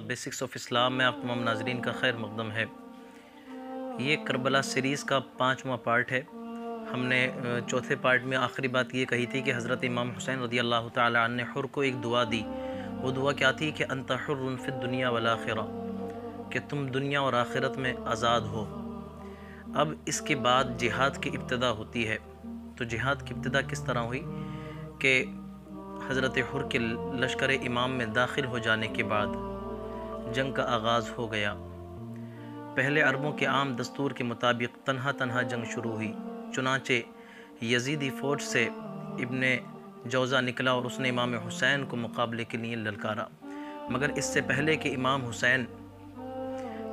Basics of اسلام میں آپ تمام ناظرین کا خیر مقدم ہے۔ یہ کربلا سیریز کا 5واں پارٹ ہے۔ ہم نے چوتھے پارٹ میں آخری بات یہ کہی تھی کہ حضرت امام حسین رضی اللہ تعالی عنہ نے حر کو ایک دعا دی۔ وہ دعا کیا تھی کہ انت حر فی الدنیا والآخرہ، کہ تم دنیا اور آخرت میں آزاد ہو۔ اب اس کے بعد جہاد کی ابتدا ہوتی ہے۔ تو جہاد کی ابتدا کس طرح ہوئی کہ حضرت حر کے لشکر امام میں داخل ہو جانے کے بعد جنگ کا آغاز ہو گیا۔ پہلے عربوں کے عام دستور کے مطابق تنہا جنگ شروع ہوئی۔ چنانچہ یزیدی فوج سے ابن جوزہ نکلا اور اس نے امام حسین کو مقابلے کے لیے للکارا، مگر اس سے پہلے کہ امام حسین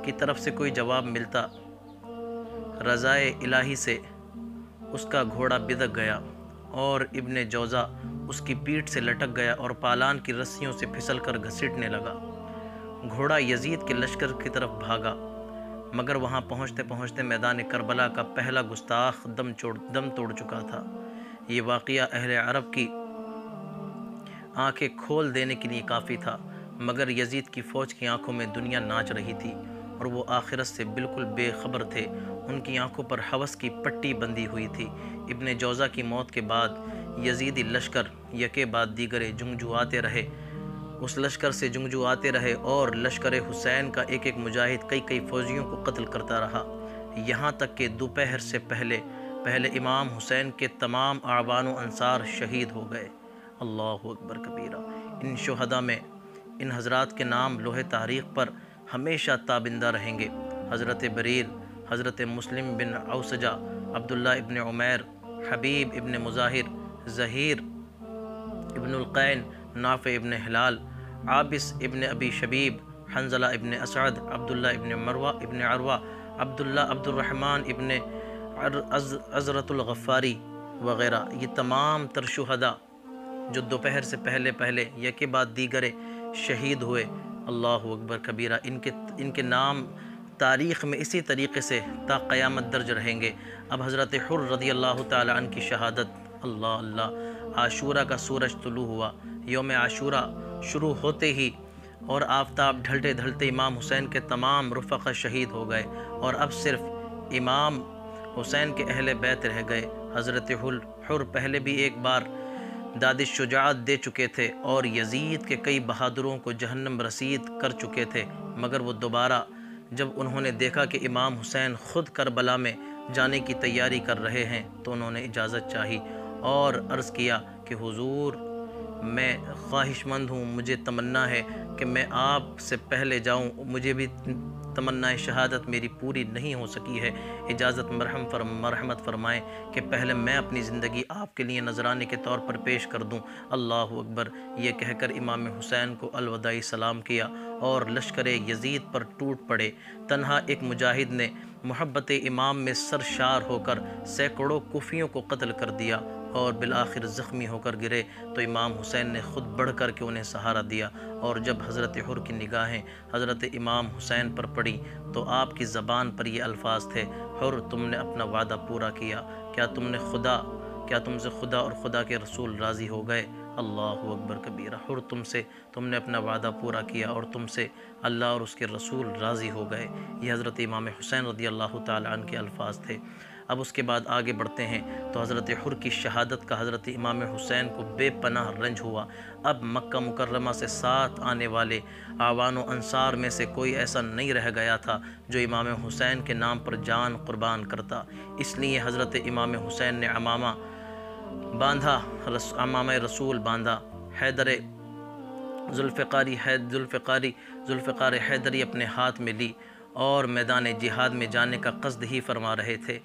کی طرف سے کوئی جواب ملتا، رضائے الہی سے اس کا گھوڑا بدک گیا اور ابن جوزہ اس کی پیٹھ سے لٹک گیا اور پالان کی رسیوں سے پھسل کر گھسیٹنے لگا۔ گھوڑا یزید کے لشکر کی طرف بھاگا، مگر وہاں پہنچتے پہنچتے میدان کربلا کا پہلا گستاخ دم توڑ چکا تھا۔ یہ واقعہ اہل عرب کی آنکھیں کھول دینے کے لیے کافی تھا، مگر یزید کی فوج کی آنکھوں میں دنیا ناچ رہی تھی اور وہ آخرت سے بالکل بے خبر تھے۔ ان کی آنکھوں پر ہوس کی پٹی بندھی ہوئی تھی۔ ابن جوزہ کی موت کے بعد یزیدی لشکر یکے بعد دیگرے جنگجو آتے رہے، اس لشکر سے جنگجو آتے رہے اور لشکر حسین کا ایک مجاہد کئی فوجیوں کو قتل کرتا رہا، یہاں تک کہ دوپہر سے پہلے امام حسین کے تمام اعوان و انصار شہید ہو گئے۔ اللہ اکبر کبیرہ۔ ان شہداء میں ان حضرات کے نام لوح تاریخ پر ہمیشہ تابندہ رہیں گے۔ حضرت بریر، حضرت مسلم بن اوسجہ، عبداللہ ابن عمیر، حبیب ابن مظاہر، ظہیر ابن القین، نافع ابن ہلال، عابس ابن ابی شبیب، حنظلہ ابن اسعد، عبداللہ ابن مروہ ابن عروہ، عبد الرحمن ابن عزرت الغفاری وغیرہ، یہ تمام تر شہداء جو دوپہر سے پہلے یکے بعد دیگرے شہید ہوئے، اللہ اکبر کبیرہ، ان کے نام تاریخ میں اسی طریقے سے تا قیامت درج رہیں گے۔ اب حضرت حر رضی اللہ تعالی عنہ کی شہادت، اللہ عاشورہ کا سورج طلوع ہوا۔ یوم عاشورہ شروع ہوتے ہی اور آفتاب ڈھلتے ڈھلتے امام حسین کے تمام رفقا شہید ہو گئے اور اب صرف امام حسین کے اہل بیت رہ گئے۔ حضرت حر پہلے بھی ایک بار داد شجاعت دے چکے تھے اور یزید کے کئی بہادروں کو جہنم رسید کر چکے تھے، مگر وہ دوبارہ جب انہوں نے دیکھا کہ امام حسین خود کربلا میں جانے کی تیاری کر رہے ہیں تو انہوں نے اجازت چاہی اور عرض کیا کہ حضور، میں خواہش مند ہوں، مجھے تمنا ہے کہ میں آپ سے پہلے جاؤں، مجھے بھی تمنا شہادت میری پوری نہیں ہو سکی ہے، اجازت مرحمت فرمائیں کہ پہلے میں اپنی زندگی آپ کے لیے نذرانے کے طور پر پیش کر دوں۔ اللہ اکبر، یہ کہہ کر امام حسین کو الوداعی سلام کیا اور لشکر یزید پر ٹوٹ پڑے۔ تنہا ایک مجاہد نے محبت امام میں سرشار ہو کر سینکڑوں کوفیوں کو قتل کر دیا اور بالآخر زخمی ہو کر گرے تو امام حسین نے خود بڑھ کر کے انہیں سہارا دیا، اور جب حضرت حر کی نگاہیں حضرت امام حسین پر پڑی تو آپ کی زبان پر یہ الفاظ تھے: حر، تم نے اپنا وعدہ پورا کیا، کیا تم سے خدا اور خدا کے رسول راضی ہو گئے؟ اللہ اکبر کبیرہ۔ حر، تم نے اپنا وعدہ پورا کیا اور تم سے اللہ اور اس کے رسول راضی ہو گئے۔ یہ حضرت امام حسین رضی اللہ تعالی عنہ کے الفاظ تھے۔ اب اس کے بعد آگے بڑھتے ہیں تو حضرت حر کی شہادت کا حضرت امام حسین کو بے پناہ رنج ہوا۔ اب مکہ مکرمہ سے ساتھ آنے والے اعوان و انصار میں سے کوئی ایسا نہیں رہ گیا تھا جو امام حسین کے نام پر جان قربان کرتا، اس لیے حضرت امام حسین نے امامہ رسول باندھا، ذوالفقار حیدری اپنے ہاتھ میں لی اور میدان جہاد میں جانے کا قصد ہی فرما رہے تھے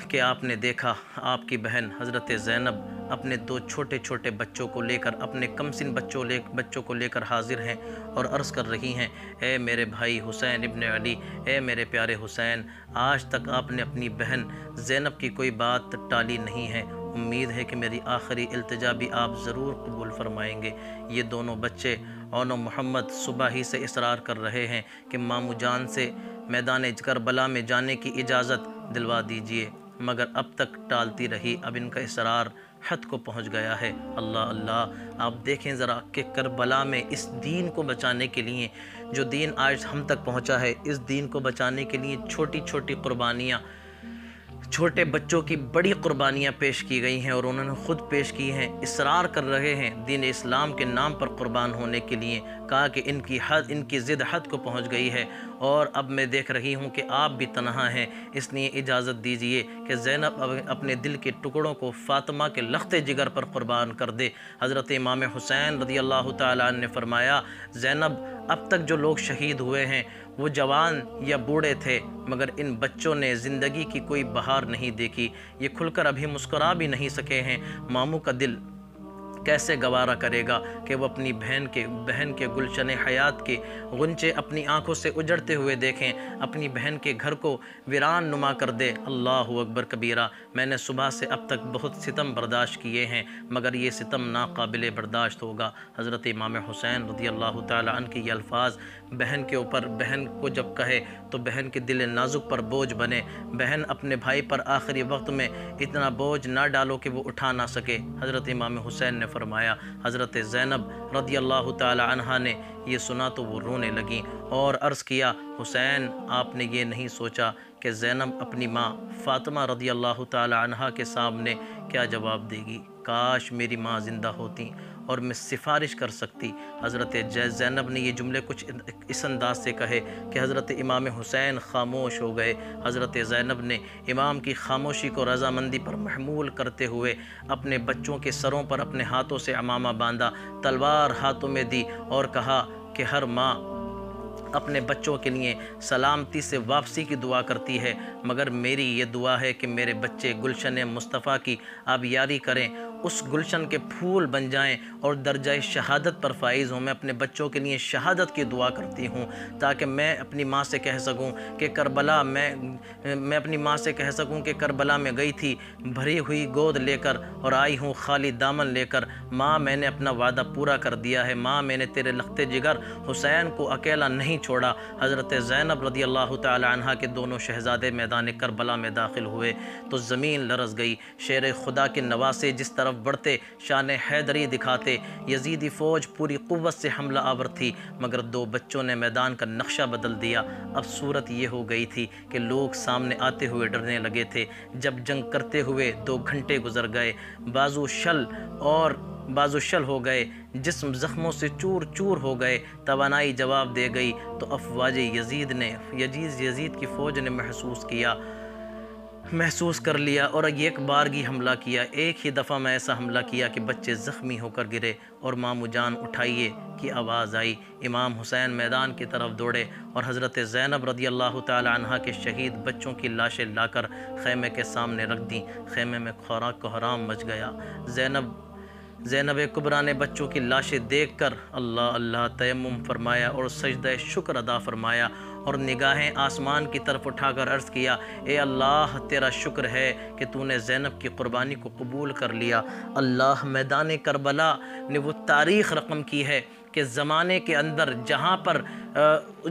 کہ آپ نے دیکھا آپ کی بہن حضرت زینب اپنے 2 چھوٹے بچوں کو لے کر، اپنے کم سن بچوں کو لے کر حاضر ہیں اور عرض کر رہی ہیں: اے میرے بھائی حسین ابن علی، اے میرے پیارے حسین، آج تک آپ نے اپنی بہن زینب کی کوئی بات ٹالی نہیں ہے، امید ہے کہ میری آخری التجا بھی آپ ضرور قبول فرمائیں گے۔ یہ دونوں بچے اون و محمد صبح ہی سے اصرار کر رہے ہیں کہ مامو جان سے میدان کربلا میں جانے کی اجازت دلوا دیجیے، مگر اب تک ٹالتی رہی۔ اب ان کا اصرار حد کو پہنچ گیا ہے۔ اللہ اللہ، آپ دیکھیں ذرا کہ کربلا میں اس دین کو بچانے کے لیے، جو دین آج ہم تک پہنچا ہے، اس دین کو بچانے کے لیے چھوٹی چھوٹی قربانیاں، چھوٹے بچوں کی بڑی قربانیاں پیش کی گئی ہیں، اور انہوں نے خود پیش کی ہیں، اصرار کر رہے ہیں دین اسلام کے نام پر قربان ہونے کے لیے۔ کہا کہ ان کی ضد حد کو پہنچ گئی ہے، اور اب میں دیکھ رہی ہوں کہ آپ بھی تنہا ہیں، اس لیے اجازت دیجئے کہ زینب اپنے دل کے ٹکڑوں کو فاطمہ کے لخت جگر پر قربان کر دے۔ حضرت امام حسین رضی اللہ تعالیٰ عنہ نے فرمایا، زینب، اب تک جو لوگ شہید ہوئے ہیں وہ جوان یا بوڑھے تھے، مگر ان بچوں نے زندگی کی کوئی بہار نہیں دیکھی، یہ کھل کر ابھی مسکرا بھی نہیں سکے ہیں۔ ماموں کا دل کیسے گوارا کرے گا کہ وہ اپنی بہن کے گلشن حیات کے غنچے اپنی آنکھوں سے اجڑتے ہوئے دیکھیں، اپنی بہن کے گھر کو ویران نما کر دے۔ اللہ اکبر کبیرہ، میں نے صبح سے اب تک بہت ستم برداشت کیے ہیں، مگر یہ ستم ناقابل برداشت ہوگا۔ حضرت امام حسین رضی اللہ تعالیٰ عنہ کے یہ الفاظ بہن کے اوپر، بہن کو جب کہے تو بہن کے دل نازک پر بوجھ بنے۔ بہن اپنے بھائی پر آخری وقت میں اتنا بوجھ نہ ڈالو کہ وہ اٹھا نہ سکے۔ حضرت امام حسین نے فرمایا، حضرت زینب رضی اللہ تعالی عنہا نے یہ سنا تو وہ رونے لگیں اور عرض کیا، حسین، آپ نے یہ نہیں سوچا کہ زینب اپنی ماں فاطمہ رضی اللہ تعالی عنہا کے سامنے کیا جواب دے گی؟ کاش میری ماں زندہ ہوتی اور میں سفارش کر سکتی۔ حضرت زینب نے یہ جملے کچھ اس انداز سے کہے کہ حضرت امام حسین خاموش ہو گئے۔ حضرت زینب نے امام کی خاموشی کو رضامندی پر محمول کرتے ہوئے اپنے بچوں کے سروں پر اپنے ہاتھوں سے عمامہ باندھا، تلوار ہاتھوں میں دی اور کہا کہ ہر ماں اپنے بچوں کے لیے سلامتی سے واپسی کی دعا کرتی ہے، مگر میری یہ دعا ہے کہ میرے بچے گلشن مصطفیٰ کی آبیاری کریں، اس گلشن کے پھول بن جائیں اور درجہ شہادت پر فائز ہوں۔ میں اپنے بچوں کے لیے شہادت کی دعا کرتی ہوں تاکہ میں اپنی ماں سے کہہ سکوں کہ کربلا میں اپنی ماں سے کہہ سکوں کہ کربلا میں گئی تھی بھری ہوئی گود لے کر اور آئی ہوں خالی دامن لے کر۔ ماں، میں نے اپنا وعدہ پورا کر دیا ہے، ماں میں نے تیرے لخت جگر حسین کو اکیلا نہیں چھوڑا۔ حضرت زینب رضی اللہ تعالی عنہا کے دونوں شہزادے میدان کربلا میں داخل ہوئے تو زمین لرز گئی۔ شیر خدا کے نواسے جس طرف بڑھتے شان حیدری دکھاتے، یزیدی فوج پوری قوت سے حملہ آور تھی، مگر دو بچوں نے میدان کا نقشہ بدل دیا۔ اب صورت یہ ہو گئی تھی کہ لوگ سامنے آتے ہوئے ڈرنے لگے تھے۔ جب جنگ کرتے ہوئے 2 گھنٹے گزر گئے، بازو شل ہو گئے، جسم زخموں سے چور چور ہو گئے، توانائی جواب دے گئی تو افواج یزید کی فوج نے محسوس کر لیا اور ایک بارگی حملہ کیا۔ ایک ہی دفعہ میں ایسا حملہ کیا کہ بچے زخمی ہو کر گرے اور مامو جان اٹھائیے کی آواز آئی۔ امام حسین میدان کی طرف دوڑے اور حضرت زینب رضی اللہ تعالی عنہا کے شہید بچوں کی لاشیں لا کر خیمے کے سامنے رکھ دیں۔ خیمے میں خوراک کو حرام مچ گیا۔ زینب کبریٰ نے بچوں کی لاشیں دیکھ کر اللہ اللہ تیمم فرمایا اور سجدہ شکر ادا فرمایا اور نگاہیں آسمان کی طرف اٹھا کر عرض کیا، اے اللہ، تیرا شکر ہے کہ تو نے زینب کی قربانی کو قبول کر لیا۔ اللہ، میدان کربلا نے وہ تاریخ رقم کی ہے کہ زمانے کے اندر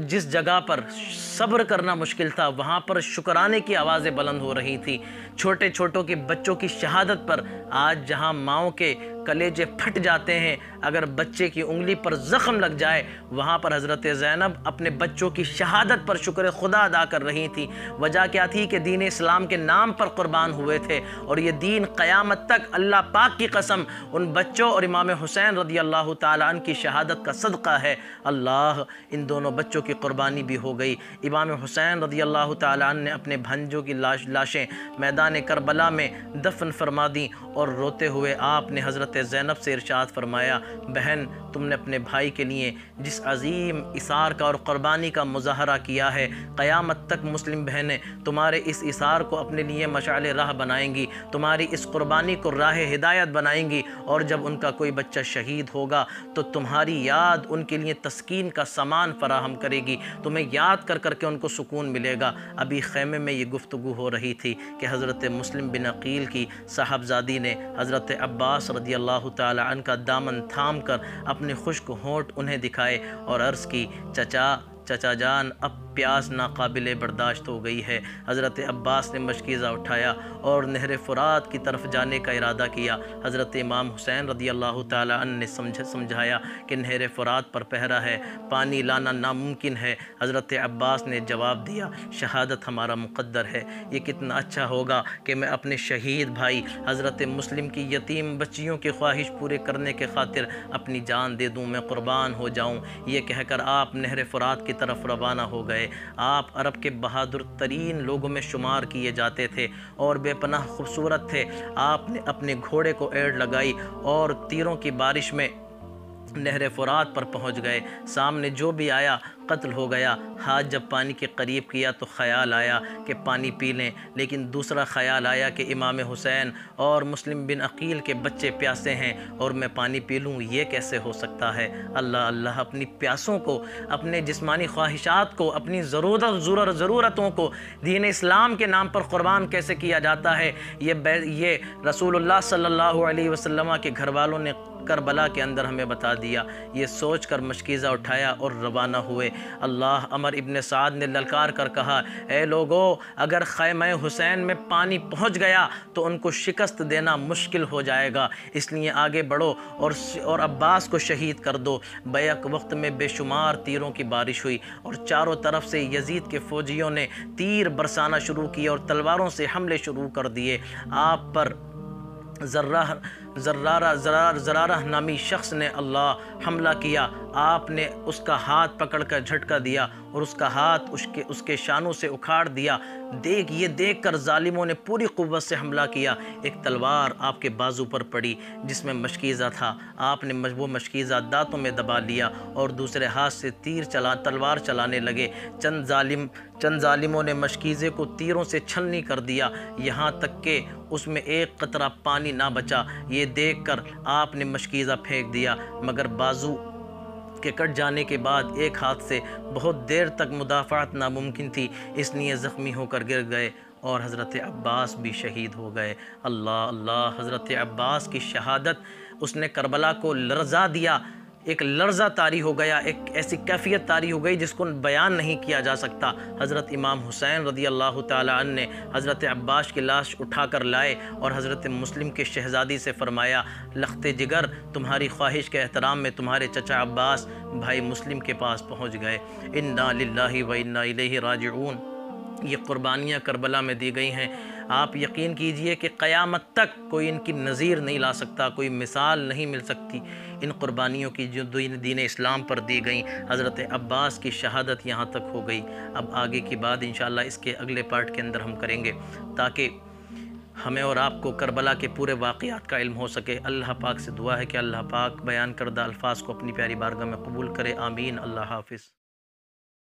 جس جگہ پر صبر کرنا مشکل تھا، وہاں پر شکرانے کی آوازیں بلند ہو رہی تھی۔ چھوٹے چھوٹوں کے بچوں کی شہادت پر آج جہاں ماؤں کے کلیجے پھٹ جاتے ہیں، اگر بچے کی انگلی پر زخم لگ جائے، وہاں پر حضرت زینب اپنے بچوں کی شہادت پر شکر خدا ادا کر رہی تھی۔ وجہ کیا تھی کہ دین اسلام کے نام پر قربان ہوئے تھے، اور یہ دین قیامت تک، اللہ پاک کی قسم، ان بچوں اور امام حسین رضی اللہ تعالیٰ عنہ کی شہادت کا صدقہ ہے۔ اللہ، ان دونوں بچوں کی قربانی بھی ہو گئی۔ امام حسین رضی اللہ تعالیٰ عنہ نے اپنے بھنجوں کی لاشیں میدان کربلا میں دفن فرما دیں اور روتے ہوئے آپ نے حضرت زینب سے ارشاد فرمایا، بہن، تم نے اپنے بھائی کے لیے جس عظیم اثار کا اور قربانی کا مظاہرہ کیا ہے، قیامت تک مسلم بہنیں تمہارے اس اثار کو اپنے لیے مشعل راہ بنائیں گی، تمہاری اس قربانی کو راہ ہدایت بنائیں گی، اور جب ان کا کوئی بچہ شہید ہوگا تو تمہاری یاد ان کے لیے تسکین کا سامان فراہم کرے گی، تمہیں یاد کر کر کے ان کو سکون ملے گا۔ ابھی خیمے میں یہ گفتگو ہو رہی تھی کہ حضرت مسلم بن عقیل کی صاحبزادی نے حضرت عباس رضی اللہ تعالی عنہ کا دامن تھام کر اپنے خشک ہونٹ انہیں دکھائے اور عرض کی، چچا جان، اب پیاس ناقابل برداشت ہو گئی ہے۔ حضرت عباس نے مشکیزہ اٹھایا اور نہر فرات کی طرف جانے کا ارادہ کیا۔ حضرت امام حسین رضی اللہ تعالیٰ عنہ نے سمجھایا کہ نہر فرات پر پہرا ہے، پانی لانا ناممکن ہے۔ حضرت عباس نے جواب دیا، شہادت ہمارا مقدر ہے، یہ کتنا اچھا ہوگا کہ میں اپنے شہید بھائی حضرت مسلم کی یتیم بچیوں کی خواہش پورے کرنے کے خاطر اپنی جان دے دوں، میں قربان ہو جاؤں۔ یہ کہہ کر آپ نہر فرات کی طرف روانہ ہو گئے۔ آپ عرب کے بہادر ترین لوگوں میں شمار کیے جاتے تھے اور بے پناہ خوبصورت تھے۔ آپ نے اپنے گھوڑے کو ایڑ لگائی اور تیروں کی بارش میں نہر فرات پر پہنچ گئے۔ سامنے جو بھی آیا قتل ہو گیا۔ ہاتھ جب پانی کے قریب کیا تو خیال آیا کہ پانی پی لیں، لیکن دوسرا خیال آیا کہ امام حسین اور مسلم بن عقیل کے بچے پیاسے ہیں اور میں پانی پی لوں، یہ کیسے ہو سکتا ہے؟ اللہ اللہ، اپنی پیاسوں کو، اپنے جسمانی خواہشات کو، اپنی ضرورتوں کو دین اسلام کے نام پر قربان کیسے کیا جاتا ہے؟ یہ رسول اللہ صلی اللہ علیہ وسلم کے گھر والوں نے کربلا کے اندر ہمیں بتا دیا۔ یہ سوچ کر مشکیزہ اٹھایا اور روانہ ہوئے۔ اللہ عمر ابن سعد نے للکار کر کہا، اے لوگو، اگر خیمہ حسین میں پانی پہنچ گیا تو ان کو شکست دینا مشکل ہو جائے گا، اس لیے آگے بڑھو اور عباس کو شہید کر دو۔ بیک وقت میں بے شمار تیروں کی بارش ہوئی اور چاروں طرف سے یزید کے فوجیوں نے تیر برسانا شروع کیے اور تلواروں سے حملے شروع کر دیے۔ آپ پر زرارہ نامی شخص نے حملہ کیا۔ آپ نے اس کا ہاتھ پکڑ کر جھٹکا دیا اور اس کا ہاتھ اس کے شانوں سے اکھاڑ دیا۔ یہ دیکھ کر ظالموں نے پوری قوت سے حملہ کیا۔ ایک تلوار آپ کے بازو پر پڑی جس میں مشکیزہ تھا۔ آپ نے وہ مشکیزہ دانتوں میں دبا لیا اور دوسرے ہاتھ سے تلوار چلانے لگے۔ چند ظالموں نے مشکیزے کو تیروں سے چھلنی کر دیا، یہاں تک کہ اس میں ایک قطرہ پانی نہ بچا۔ یہ دیکھ کر آپ نے مشکیزہ پھینک دیا، مگر بازو کے کٹ جانے کے بعد ایک ہاتھ سے بہت دیر تک مدافعت ناممکن تھی، اس لیے زخمی ہو کر گر گئے اور حضرت عباس بھی شہید ہو گئے۔ اللہ اللہ، حضرت عباس کی شہادت اس نے کربلا کو لرزا دیا۔ ایک لرزہ طاری ہو گیا، ایک ایسی کیفیت طاری ہو گئی جس کو بیان نہیں کیا جا سکتا۔ حضرت امام حسین رضی اللہ تعالیٰ عنہ نے حضرت عباس کی لاش اٹھا کر لائے اور حضرت مسلم کے شہزادی سے فرمایا، لخت جگر، تمہاری خواہش کے احترام میں تمہارے چچا عباس بھائی مسلم کے پاس پہنچ گئے۔ انا للہ و انا الیہ راجعون۔ یہ قربانیاں کربلا میں دی گئی ہیں۔ آپ یقین کیجئے کہ قیامت تک کوئی ان کی نظیر نہیں لا سکتا، کوئی مثال نہیں مل سکتی ان قربانیوں کی جو دین اسلام پر دی گئیں۔ حضرت عباس کی شہادت یہاں تک ہو گئی۔ اب آگے کی بات انشاءاللہ اس کے اگلے پارٹ کے اندر ہم کریں گے تاکہ ہمیں اور آپ کو کربلا کے پورے واقعات کا علم ہو سکے۔ اللہ پاک سے دعا ہے کہ اللہ پاک بیان کردہ الفاظ کو اپنی پیاری بارگاہ میں قبول کرے، آمین۔ اللہ حافظ۔